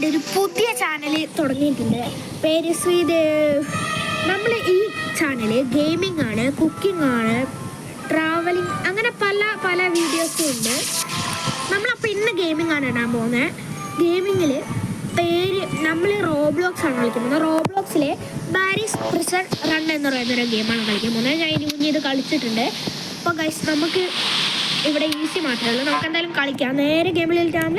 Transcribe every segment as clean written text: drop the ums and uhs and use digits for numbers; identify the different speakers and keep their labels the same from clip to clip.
Speaker 1: എൻ്റെ ഒരു പുതിയ ചാനൽ തുടങ്ങിയിട്ടുണ്ട്. പേര് ശ്രീദേവ്. നമ്മൾ ഈ ചാനൽ ഗെയിമിംഗ് ആണ്, കുക്കിംഗ് ആണ്, ട്രാവലിംഗ്, അങ്ങനെ പല പല വീഡിയോസും ഉണ്ട്. നമ്മളപ്പോൾ ഇന്ന് ഗെയിമിംഗ് ആണ് ഇടാൻ പോകുന്നത്. ഗെയിമിങ്ങിൽ പേര് നമ്മൾ റോബ്ലോക്സ് ആണ് കളിക്കുന്നത്. റോബ്ലോക്സിലെ ബാരിസ് പ്രിസൺ റൺ എന്ന് പറയുന്നൊരു ഗെയിമാണ് കളിക്കാൻ പോകുന്നത്. ഞാൻ ഇനി മുന്നേ ഇത് കളിച്ചിട്ടുണ്ട്. അപ്പോൾ ഗൈസ് നമുക്ക് ഇവിടെ ഈസി മാത്രമേ ഉള്ളൂ. നമുക്ക് എന്തായാലും കളിക്കാം. നേരെ ഗെയിമിലെത്താൻ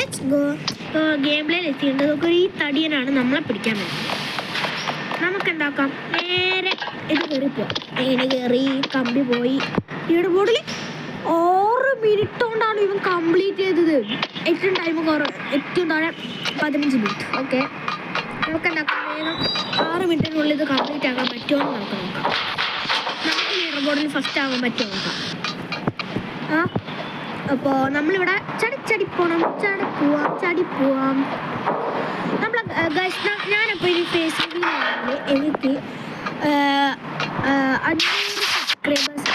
Speaker 1: എത്തിയിട്ടുണ്ട്. നമുക്ക് ഈ തടിയനാണ് നമ്മളെ പിടിക്കാൻ പറ്റുന്നത്. നമുക്ക് എന്താക്കാം, നേരെ ഇത് കയറി പോവാം. ഇങ്ങനെ കയറി കമ്പി പോയി. ഈയുടെ ബോർഡിൽ 6 മിനിറ്റ് കൊണ്ടാണ് ഇവൻ കംപ്ലീറ്റ് ചെയ്തത്. ഏറ്റവും ടൈം ഏറ്റവും താഴെ 15 മിനിറ്റ്. ഓക്കെ, നമുക്ക് എന്താക്കാം, വേഗം 6 മിനിറ്റിനുള്ളിൽ ഇത് കംപ്ലീറ്റ് ആക്കാൻ പറ്റുമോ എന്ന് നമുക്ക് നോക്കാം. നമുക്ക് ലീഡർ ബോർഡിൽ ഫസ്റ്റ് ആവാൻ പറ്റുമോ നോക്കാം. അപ്പോൾ നമ്മളിവിടെ ചടി പോവാം. നമ്മൾ ഞാനപ്പോൾ ഈ ഫേസ്ബുക്കിൽ എനിക്ക് 500 സബ്സ്ക്രൈബേഴ്സ്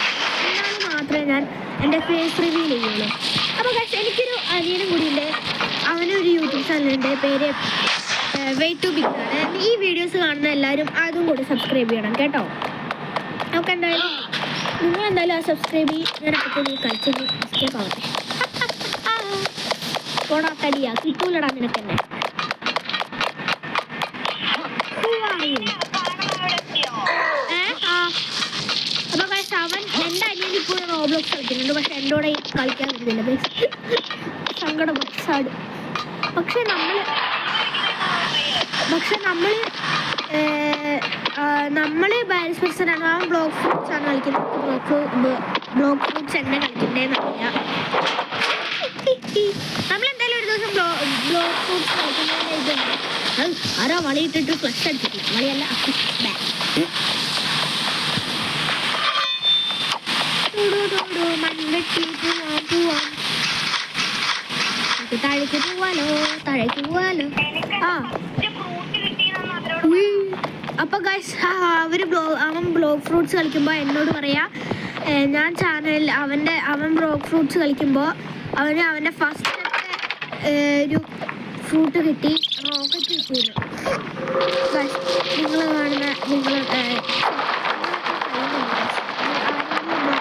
Speaker 1: എന്നാലും മാത്രമേ ഞാൻ എൻ്റെ ഫേസ് റിവീൽ ചെയ്യുള്ളൂ. അപ്പോൾ ഗൈസ്, എനിക്കൊരു അനിയനും കൂടിയുണ്ട്. അവനൊരു യൂട്യൂബ് ചാനലുണ്ട്, പേര് വേ ടു ബിഗ് ആണ്. ഈ വീഡിയോസ് കാണുന്ന എല്ലാവരും അതും കൂടി സബ്സ്ക്രൈബ് ചെയ്യണം കേട്ടോ. നമുക്ക് എന്തായാലും നിങ്ങളെന്തായാലും ആ സബ്സ്ക്രൈബ് ചെയ്യും. ഞാനപ്പോൾ നീ കളിച്ചത് എസ്കേപ്പ് ആവട്ടെ. പോടാ തടിയാ, കിട്ടൂലടാ നിനക്ക് എന്നെ. അപ്പൊ അവൻ എൻ്റെ അനിയൻ ഇപ്പോൾ റോബ്ലോക്സ് കളിക്കുന്നുണ്ട്. പക്ഷെ എൻ്റെ കൂടെ കളിക്കാൻ പറ്റുന്നില്ല. സങ്കടം സാഡ്. പക്ഷെ നമ്മള് ബാരിസ് പ്രിസൺ ആണ്. അവൻ ബ്ലോക്ക് ഫ്രൂട്ട്സ് ആണ് കളിക്കുന്നത്. ബ്ലോക്ക് ഫ്രൂട്ട്സ് എന്നെ കളിക്കണ്ടേന്നറിയാം. നമ്മളെന്തായാലും ഒരു ദിവസം ബ്ലോക്ക് ഫ്രൂട്ട്സ് കളിക്കുന്നതിന് ആരോ വളിയിട്ടിട്ട് ഫ്ലഷ് അടിച്ചിട്ടില്ല. വളിയല്ല, താഴേക്ക് പോവാലോ. അപ്പൊ ഗൈസ്, അവൻ ബ്ലോക്ക് ഫ്രൂട്ട്സ് കളിക്കുമ്പോൾ എന്നോട് പറയാ, ഞാൻ ചാനലിൽ അവൻ ബ്ലോക്ക് ഫ്രൂട്ട്സ് കളിക്കുമ്പോൾ അവൻ്റെ ഫസ്റ്റത്തെ ഒരു ഫ്രൂട്ട് കിട്ടി, റോക്കറ്റ് കിട്ടിയത്. നിങ്ങൾ കാണുന്ന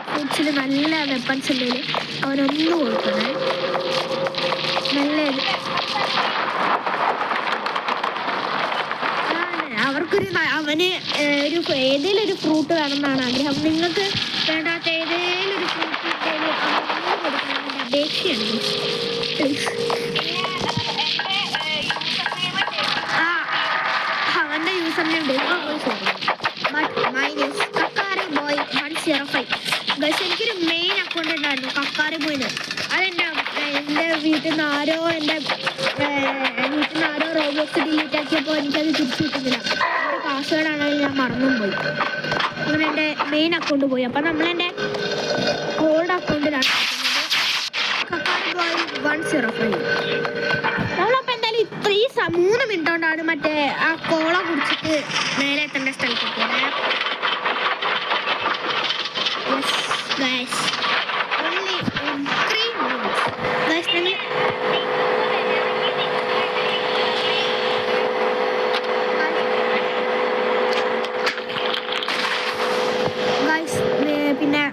Speaker 1: ഫ്രൂട്ട്സിൽ നല്ല വെപ്പൺസ് ഉണ്ടെങ്കിൽ അവനൊന്ന് കൊടുക്കണേ. നല്ല അവന് ഒരു ഏതെങ്കിലും ഒരു ഫ്രൂട്ട് വേണമെന്നാണ് ആഗ്രഹം. നിങ്ങൾക്ക് വേണ്ടാത്ത ഏതെങ്കിലും ഒരു ഫ്രൂട്ട് കിട്ടിയാൽ അവന് കൊടുക്കണം. അപേക്ഷയാണ്. അവൻ്റെ യൂസർ നെയിം _Kakaari_Boy105. ഗൈസ്, എനിക്കൊരു മെയിൻ അക്കൗണ്ട് ഉണ്ടായിരുന്നു, കക്കാരി ബോയ്ന്ന്. എൻ്റെ വീട്ടിൽ നിന്ന് ആരോ റോബോക്സ് ഡിലീറ്റ് ആക്കിയപ്പോൾ എനിക്കത് തിരിച്ചു കിട്ടുന്നില്ല. എൻ്റെ പാസ്വേഡ് ആണെങ്കിൽ ഞാൻ മറന്നും പോയി. അങ്ങനെ എൻ്റെ മെയിൻ അക്കൗണ്ട് പോയി. അപ്പം നമ്മളെൻ്റെ ഓൾഡ് അക്കൗണ്ടിലാണ് Kakaari_Boy105. നമ്മളപ്പോൾ എന്തായാലും ഈ 3 മിനിറ്റ് കൊണ്ടാണ് മറ്റേ ആ കോള കുടിച്ചിട്ട് നേരെ എത്തേണ്ട സ്ഥലത്തെത്തിയത്. Guys, only 3 minutes. Guys, പിന്നെ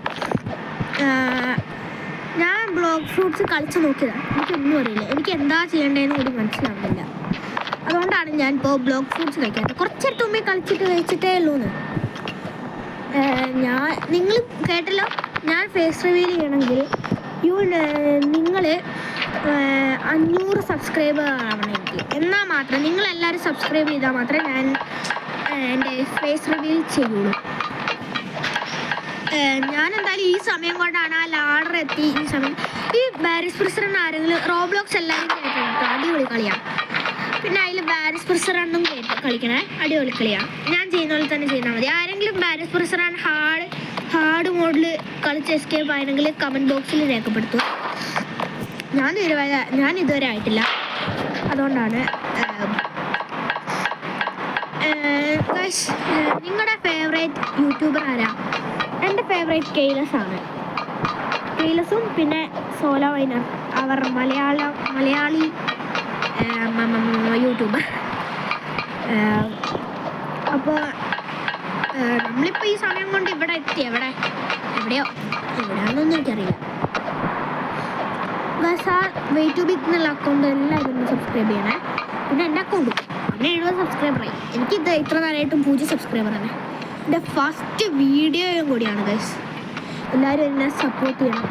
Speaker 1: ഞാൻ ബ്ലോക്ക് ഫ്രൂട്ട്സ് കളിച്ച് നോക്കിയതാണ്. എനിക്കൊന്നും അറിയില്ല. എനിക്ക് എന്താ ചെയ്യേണ്ടതെന്ന് കൂടി മനസ്സിലാവുന്നില്ല. അതുകൊണ്ടാണ് ഞാൻ ഇപ്പോൾ ബ്ലോക്ക് ഫ്രൂട്ട്സ് കഴിക്കാറ്. കുറച്ചെടുത്ത് മുമ്പേ കഴിച്ചിട്ടേ ഉള്ളൂന്ന്. നിങ്ങൾ കേട്ടല്ലോ, ഞാൻ ഫേസ് റിവീൽ ചെയ്യണമെങ്കിൽ നിങ്ങൾ 500 സബ്സ്ക്രൈബർ ആവണം എനിക്ക്. എന്നാൽ മാത്രം നിങ്ങളെല്ലാവരും സബ്സ്ക്രൈബ് ചെയ്താൽ മാത്രമേ ഞാൻ എൻ്റെ ഫേസ് റിവീൽ ചെയ്യുള്ളൂ. ഞാൻ എന്തായാലും ഈ സമയം കൊണ്ടാണ് ആ ലാഡർ എത്തി. ഈ സമയം ഈ ബാരിസ് പ്രിസൺ ആരെങ്കിലും റോബ്ലോക്സ് എല്ലാവരും കേട്ടോ, അടിപൊളി കളിയാണ്. പിന്നെ അതിൽ ബാരിസ് പ്രിസൺ കളിക്കണേ, അടിപൊളി കളിയാണ്. ഞാൻ ചെയ്യുന്ന പോലെ തന്നെ ചെയ്താൽ മതി. ആരെങ്കിലും ബാരിസ് പ്രിസൺ ഹാർഡ് മോഡിൽ കളിച്ച് എസ്കേപ്പ് ആയെങ്കിൽ കമൻറ്റ് ബോക്സിൽ രേഖപ്പെടുത്തുക. ഞാൻ ഇതുവരെ ആയിട്ടില്ല. അതുകൊണ്ടാണ്. നിങ്ങളുടെ ഫേവറേറ്റ് യൂട്യൂബർ ആരാ? എൻ്റെ ഫേവറേറ്റ് കെയ്ലസ് ആണ്. കെയ്ലസും പിന്നെ സോലോ വൈനർ, അവർ മലയാളി യൂട്യൂബർ യൂട്യൂബർ. അപ്പോൾ നമ്മളിപ്പോൾ ഈ സമയം കൊണ്ട് ഇവിടെ എത്തി. എവിടെയാണെന്നൊന്നും എനിക്കറിയില്ല. ആ വേ ടു ബിഗ് എന്നുള്ള അക്കൗണ്ട് എല്ലാവരും ഒന്ന് സബ്സ്ക്രൈബ് ചെയ്യണേ. പിന്നെ എൻ്റെ അക്കൗണ്ടും അങ്ങനെ 70 സബ്സ്ക്രൈബറായി. എനിക്കിത് ഇത്ര നേരമായിട്ടും 0 സബ്സ്ക്രൈബർ തന്നെ. എൻ്റെ ഫസ്റ്റ് വീഡിയോയും കൂടിയാണ് ഗൈസ്. എല്ലാവരും എന്നെ സപ്പോർട്ട് ചെയ്യണം.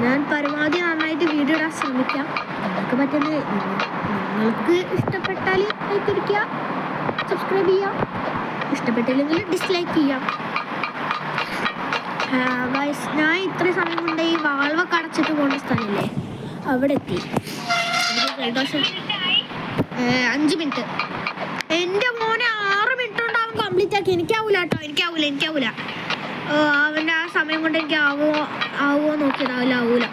Speaker 1: ഞാൻ പരമാവധി നന്നായിട്ട് വീഡിയോ ഇടാൻ ശ്രമിക്കാം. നിങ്ങൾക്ക് പറ്റുന്നത് നിങ്ങൾക്ക് ഇഷ്ടപ്പെട്ടാൽ ലൈക്ക് അടിക്കുക, സബ്സ്ക്രൈബ് ചെയ്യാം. ഇഷ്ടപ്പെട്ടില്ലെങ്കിൽ ഡിസ്ലൈക്ക് ചെയ്യാം. ഗൈസ്, ഞാൻ ഇത്രയും സമയം കൊണ്ട് ഈ വാൾവൊക്കെ അടച്ചിട്ട് പോകുന്ന സ്ഥലമില്ലേ അവിടെ എത്തി. 5 മിനിറ്റ്. എൻ്റെ മോനെ 6 മിനിറ്റ് കൊണ്ട് അവൻ കംപ്ലീറ്റ് ആക്കി. എനിക്കാവൂല കേട്ടോ, എനിക്കാവൂല. അവൻ്റെ ആ സമയം കൊണ്ട് എനിക്ക് ആവുമോ നോക്കിയതാവില്ല.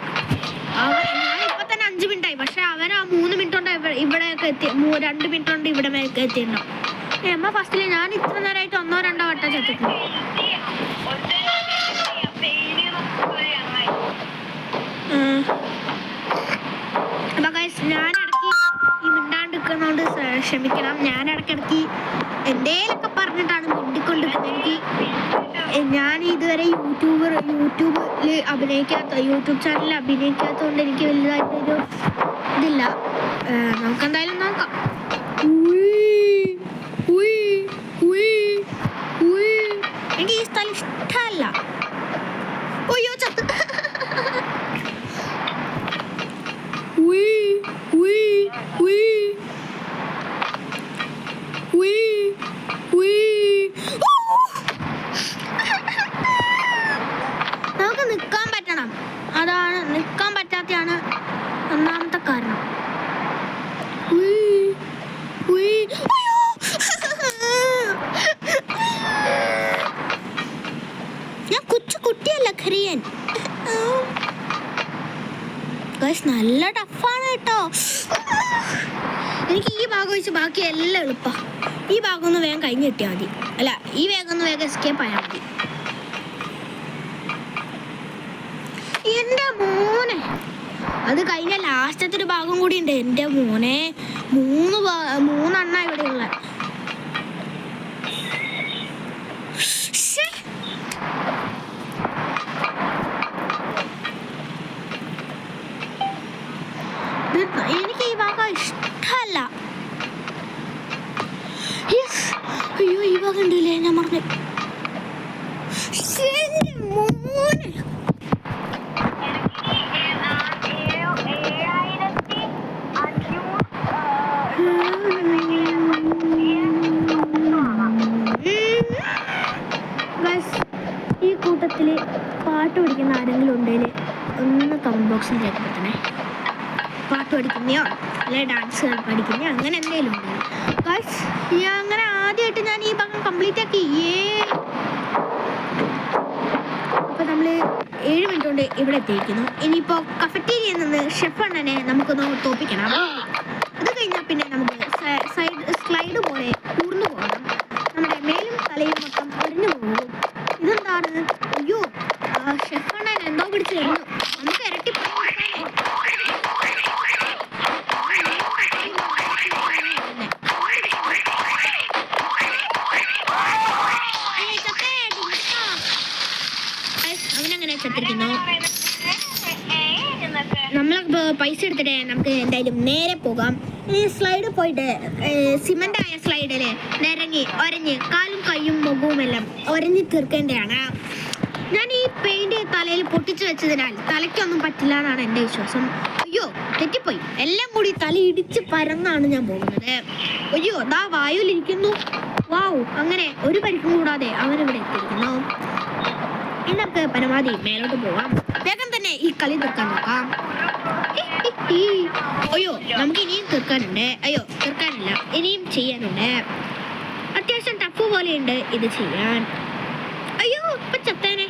Speaker 1: ഞാൻ ഇപ്പം തന്നെ 5 മിനിറ്റായി. പക്ഷെ അവൻ ആ 3 മിനിറ്റ് കൊണ്ട് ഇവിടെയൊക്കെ എത്തി. 2 മിനിറ്റ് കൊണ്ട് ഇവിടെ മേലേക്ക് എത്തിയിട്ടുണ്ടാവും. അമ്മ ഫസ്റ്റിൽ ഞാൻ ഇത്ര നേരമായിട്ട് 1-2 വട്ടം ചെത്തിട്ടുണ്ട്. അപ്പം ഗൈസ്, ഞാൻ ഇടയ്ക്ക് ഈ മിണ്ടാണ്ടിരിക്കുന്നതുകൊണ്ട് ക്ഷമിക്കണം. ഞാൻ ഇടയ്ക്കിടയ്ക്ക് എന്തേലൊക്കെ പറഞ്ഞിട്ടാണ് മിണ്ടിക്കൊണ്ടിരിക്കുന്നത്. ഞാൻ ഇതുവരെ യൂട്യൂബിൽ യൂട്യൂബ് ചാനലിൽ അഭിനയിക്കാത്തതുകൊണ്ട് എനിക്ക് വലുതായിട്ടൊരു ഇതില്ല. നമുക്കെന്തായാലും നോക്കാം. എനിക്ക് ഈ സ്ഥലം ഇഷ്ടമല്ല. അയ്യോ ചത്ത്. നമുക്ക് നിൽക്കാൻ പറ്റണം. അതാണ് നിൽക്കാൻ പറ്റാത്തതാണ് ഒന്നാമത്തെ കാരണം. ഞാൻ കുട്ടിയല്ല, ഖരിയൻ. നല്ല ടഫാണ് കേട്ടോ. എനിക്ക് ഈ ഭാഗം വെച്ച് ബാക്കി എല്ലാം എളുപ്പമാണ്. ഈ ഭാഗം ഒന്ന് വേഗം കഴിഞ്ഞ് കിട്ടിയാൽ മതി. അല്ല, ഈ വേഗം ഒന്ന് വേഗം എസ്കേപ്പ് ആയാൽ മതി. എൻ്റെ മോനെ, അത് കഴിഞ്ഞ ലാസ്റ്റത്തെ ഒരു ഭാഗം കൂടി ഉണ്ട്. എൻ്റെ മോനെ, 3 ഇവിടെയുള്ള. എനിക്ക് ഈ ഭാഗം ഇഷ്ടമല്ല. അയ്യോ, ഈ ഭാഗം ഉണ്ടല്ലേ, ഞാൻ പറഞ്ഞു. മോനെ, ഈ കൂട്ടത്തിൽ പാട്ട് പഠിക്കുന്ന ആരെങ്കിലും ഉണ്ടെങ്കിൽ ഒന്ന് കമന്റ് ബോക്സിൽ രേഖപ്പെടുത്തണേ. പാട്ട് പഠിക്കുന്നയോ അല്ലെ ഡാൻസ് പഠിക്കുന്നയോ അങ്ങനെ എന്തെങ്കിലും ഉണ്ടെങ്കിൽ. ഗൈസ്, അങ്ങനെ ആദ്യമായിട്ട് ഞാൻ ഈ ഭാഗം കംപ്ലീറ്റ് ആക്കി. അപ്പോൾ നമ്മൾ 7 മിനിറ്റ് കൊണ്ട് ഇവിടെ എത്തിയിരിക്കുന്നു. ഇനിയിപ്പോൾ കഫറ്റീരിയയിൽ നിന്ന് ഷെഫ് അണ്ണനെ നമുക്കൊന്ന് തോപ്പിക്കണം. അത് കഴിഞ്ഞാൽ പിന്നെ നമുക്ക് സ്ലൈഡ് പോലെ കൂർന്നു പോകണം. നമ്മുടെ മേലും തലയും മൊത്തം ഒരിഞ്ഞു പോകും. ഇതെന്താണ്? അയ്യോ, ഷെഫ് അണ്ണൻ എന്തോ പിടിച്ച് കഴിഞ്ഞു. നമുക്ക് ഇരട്ടി അവനങ്ങനെ ചത്തിരിക്കുന്നു. നമ്മളിപ്പോൾ പൈസ എടുത്തിട്ട് നമുക്ക് എന്തായാലും നേരെ പോകാം. ഈ സ്ലൈഡ് പോയിട്ട് സിമൻ്റ് ആയ സ്ലൈഡിൽ ഒരഞ്ഞ് കാലും കയ്യും മുഖവും എല്ലാം ഒരഞ്ഞ് തീർക്കേണ്ടതാണ്. ഞാൻ ഈ പെയിന്റ് തലയിൽ പൊട്ടിച്ചു വെച്ചതിനാൽ തലയ്ക്കൊന്നും പറ്റില്ല എന്നാണ് എൻ്റെ വിശ്വാസം. അയ്യോ, തെറ്റിപ്പോയി. എല്ലാം കൂടി തല ഇടിച്ച് പരന്നാണ് ഞാൻ പോകുന്നത്. അയ്യോ, ദാ വായുവിലിരിക്കുന്നു. വാവ്, അങ്ങനെ ഒരു പരിക്കും കൂടാതെ അവനിവിടെ എത്തിയിരിക്കുന്നു. ഇനി നമുക്ക് പരമാവധി മേലോട്ട് പോവാം. വേഗം തന്നെ ഈ കളി തീർക്കാൻ നോക്കാം. അയ്യോ, നമുക്ക് ഇനിയും തീർക്കാനുണ്ട്. തീർക്കാനില്ല, ഇനിയും ചെയ്യാനുണ്ട്. അത്യാവശ്യം ടഫ് പോലെയുണ്ട് ഇത് ചെയ്യാൻ. അയ്യോ, ഇപ്പൊ ചത്തേനെ.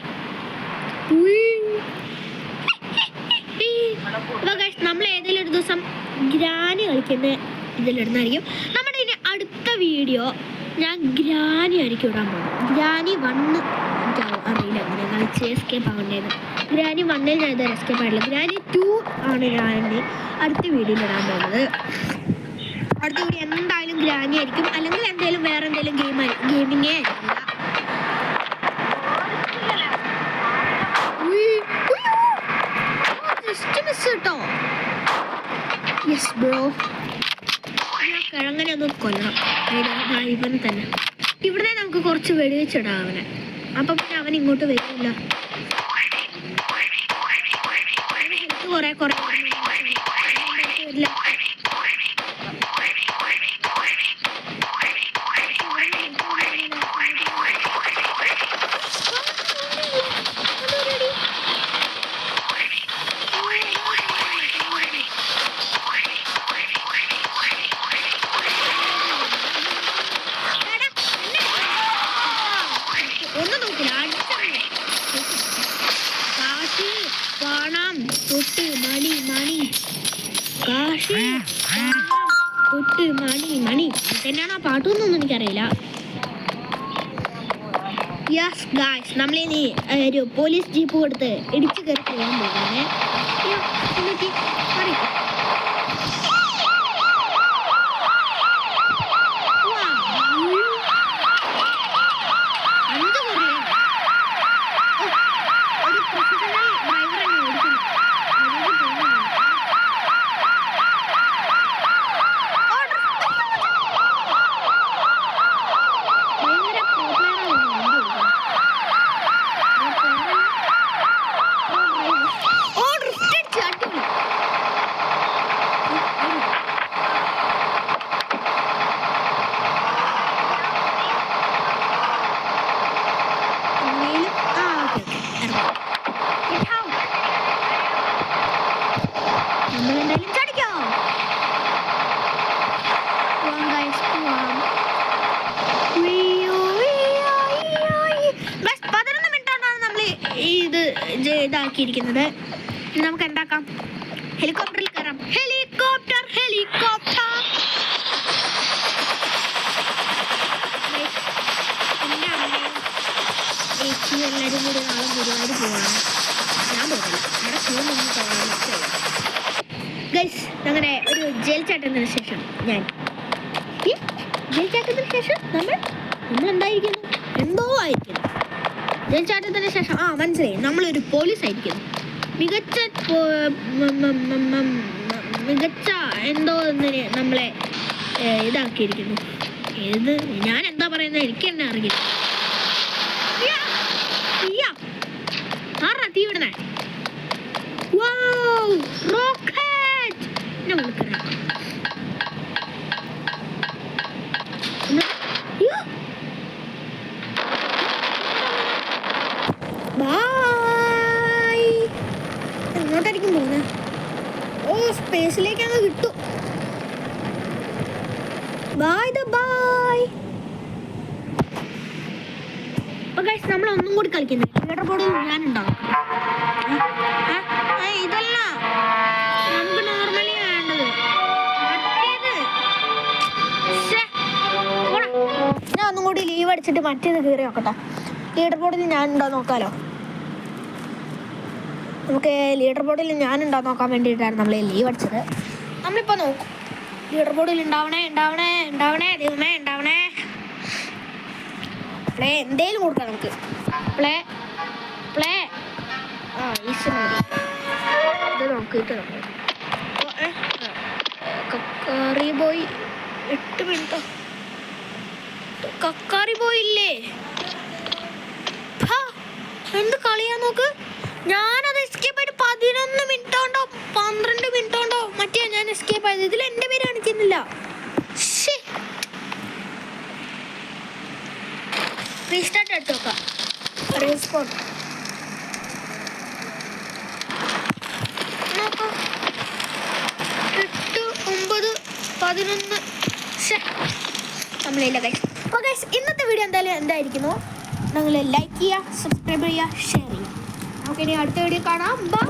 Speaker 1: നമ്മൾ ഏതെങ്കിലും ഒരു ദിവസം ഗ്രാനി കളിക്കുന്ന ഇതിലിടുന്നതായിരിക്കും. നമ്മുടെ ഇനി അടുത്ത വീഡിയോ ഞാൻ ഗ്രാനി ആയിരിക്കും ഇടാൻ പോകും. ഗ്രാനി 1 അറിയില്ല എങ്ങനെ കളിച്ച് എസ്കേപ്പ് ആവേണ്ടത്. ഗ്രാനി 1 ഞാൻ ഇതുവരെ എസ്കേപ്പ് ആയിട്ടില്ല. ഗ്രാനി 2 ആണ് ഞാൻ അടുത്ത വീഡിയോയിൽ ഇടാൻ പോകുന്നത്. അടുത്ത വീഡിയോ എന്തായാലും ഗ്രാനി ആയിരിക്കും, അല്ലെങ്കിൽ എന്തെങ്കിലും വേറെ എന്തെങ്കിലും ഗെയിമിങ്ങേ ആയിരിക്കില്ല. കേട്ടോ യെസ് ബ്രോ, കിഴങ്ങനെ ഒന്ന് കൊല്ലണം ഇവന് തന്നെ. ഇവിടെ നമുക്ക് കുറച്ച് വെടിവെച്ചിടാം അവനെ, അപ്പം പിന്നെ അവൻ ഇങ്ങോട്ട് വരില്ല. കുറെ കുറെ വരില്ല. മണി എന്നാണ് ആ പാട്ടൊന്നും എനിക്കറിയില്ല. യെസ് ഗായ്സ്, നമ്മളിനി ഒരു പോലീസ് ജീപ്പ് കൊടുത്ത് ഇടിച്ചു കയറി പോകാൻ പോകുന്നേ. ഇതാക്കിയിരിക്കുന്നത് നമുക്ക് എന്താക്കാം, ഹെലികോപ്റ്ററിൽ കയറാം. ഹെലികോപ്റ്റർ ഹെലികോപ്റ്റർ എൻ്റെ അമ്മയും ചേച്ചിയും എല്ലാവരും കൂടി നാളെ ഗുരുവായൂർ പോവാണ്. ഞാൻ പോകണം, അവിടെ പോകുന്നൊന്നും തോന്നാൻ ഗൈസ്. അങ്ങനെ ഒരു ജയിൽ ചാട്ടത്തിന് ശേഷം ജയിൽ ചാട്ടത്തിന് ശേഷം നമ്മൾ എന്തായിരിക്കുന്നു, എന്തോ ആയിരിക്കുന്നു. ജയിൽ ചാട്ടത്തിന് ശേഷം മനസ്സിലായി, നമ്മളൊരു പോലീസ് ആയിരിക്കുന്നു. മികച്ച എന്തോ ഒന്നിന് നമ്മളെ ഇതാക്കിയിരിക്കുന്നു. ഏത് ഞാൻ എന്താ പറയുന്നത് എനിക്ക് തന്നെ അറിയില്ല. ആരാ തീ വിടുന്നേ? എങ്ങോട്ടായിരിക്കും പോകുന്നത്? സ്പേസിലേക്ക് അങ്ങ് കിട്ടും. ബൈ. നമ്മൾ ഒന്നും കൂടി കളിക്കുന്നത് ലീഡർ ബോർഡിൽ ഞാനുണ്ടാവും. ഇതല്ല നമുക്ക് നോർമലി വേണ്ടത്. ഞാൻ ഒന്നും കൂടി ലീവ് അടിച്ചിട്ട് മറ്റേത് കയറി നോക്കട്ടെ. ലീഡർ ബോർഡിൽ ഞാനുണ്ടോ നോക്കാലോ. നമുക്ക് ലീഡർ ബോർഡിൽ ഞാനുണ്ടോ നോക്കാൻ വേണ്ടിയിട്ടാണ് നമ്മൾ ലീവ് അടിച്ചത്. നമ്മളിപ്പോൾ നോക്കും ലീഡർ ബോർഡിൽ ഉണ്ടാവണേ ദൈവമേ ഉണ്ടാവണേ. പ്ലേ എന്തേലും കൊടുക്കാം നമുക്ക്. പ്ലേ ഇത് നോക്കിയിട്ട് കക്കാറി ബോയ് 8 മിനിറ്റോ കക്കാറി ബോയ് ഇല്ലേ? എന്ത് കളിയാ നോക്ക്. ഞാനത് എസ്കേപ്പ് ആയിട്ട് 11 മിനിറ്റ് കൊണ്ടോ 12 മിനിറ്റ് കൊണ്ടോ മറ്റേ ഞാൻ എസ്കേപ്പ് ആയത്. ഇതിൽ എൻ്റെ പേര് കാണിക്കുന്നില്ല. റീസ്റ്റാർട്ട് എടുത്ത് നോക്കാം. റീസ്പോൺ നോക്കാം. 8, 9, 11 നമ്മളില്ല ഗൈസ്. അപ്പോൾ ഗൈസ് ഇന്നത്തെ വീഡിയോ എന്തായിരിക്കുന്നു, നിങ്ങൾ ലൈക്ക് ചെയ്യുക, സബ്സ്ക്രൈബ് ചെയ്യുക, ഷെയർ ചെയ്യുക. നമുക്കിനി അടുത്ത വീഡിയോ കാണാം. ബൈ.